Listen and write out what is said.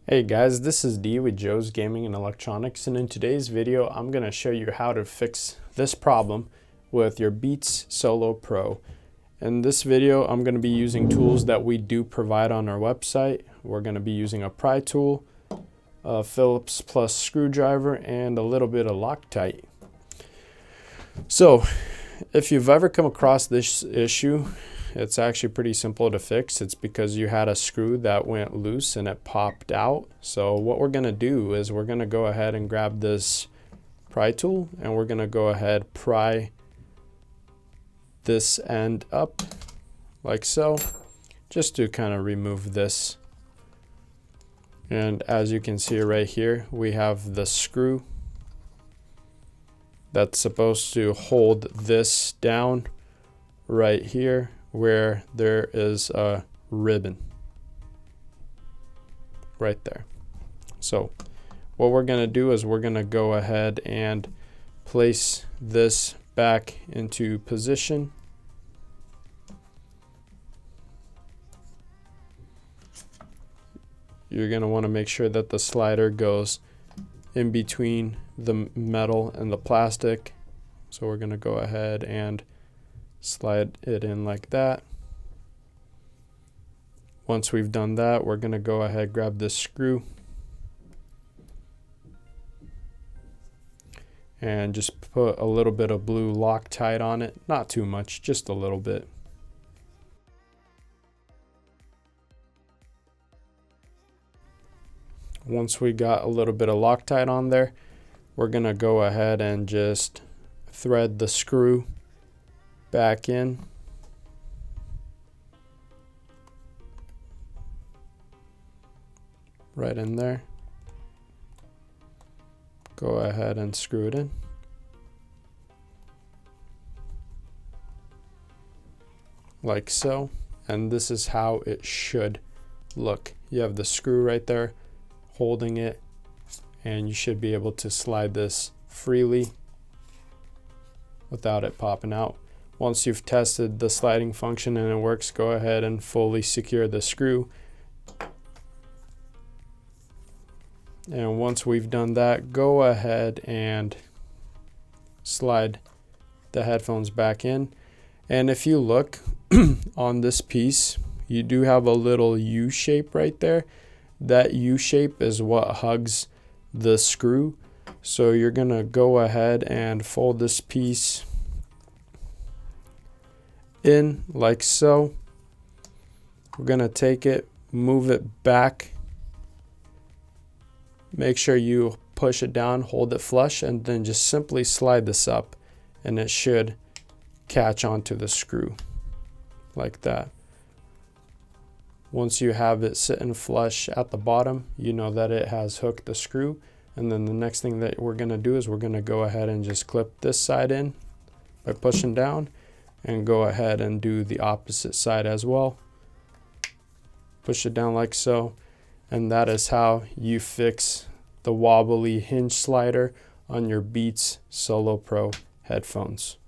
Hey guys, this is D with Joe's Gaming and Electronics, and in today's video I'm going to show you how to fix this problem with your Beats Solo Pro. In this video I'm going to be using tools that we do provide on our website. We're going to be using a pry tool, a Phillips plus screwdriver, and a little bit of Loctite. So if you've ever come across this issue, it's actually pretty simple to fix. It's because you had a screw that went loose and it popped out. So what we're going to do is we're going to go ahead and grab this pry tool and we're going to go ahead pry this end up like so, just to kind of remove this. And as you can see right here, we have the screw that's supposed to hold this down right here, where there is a ribbon right there. So what we're going to do is we're going to go ahead and place this back into position. You're going to want to make sure that the slider goes in between the metal and the plastic. So we're going to go ahead and slide it in like that. Once we've done that, we're going to go ahead, grab this screw and just put a little bit of blue Loctite on it. Not too much, just a little bit. Once we got a little bit of Loctite on there, we're going to go ahead and just thread the screw back in. Right in there. Go ahead and screw it in. Like so. And this is how it should look. You have the screw right there holding it, and you should be able to slide this freely without it popping out. Once you've tested the sliding function and it works, go ahead and fully secure the screw. And once we've done that, go ahead and slide the headphones back in. And if you look on this piece, you do have a little U shape right there. That U shape is what hugs the screw. So you're going to go ahead and fold this piece in like so. We're going to take it, move it back. Make sure you push it down, hold it flush, and then just simply slide this up, and it should catch onto the screw like that. Once you have it sitting flush at the bottom, you know that it has hooked the screw. And then the next thing that we're going to do is we're going to go ahead and just clip this side in by pushing down, and go ahead and do the opposite side as well. Push it down like so. And that is how you fix the wobbly hinge slider on your Beats Solo Pro headphones.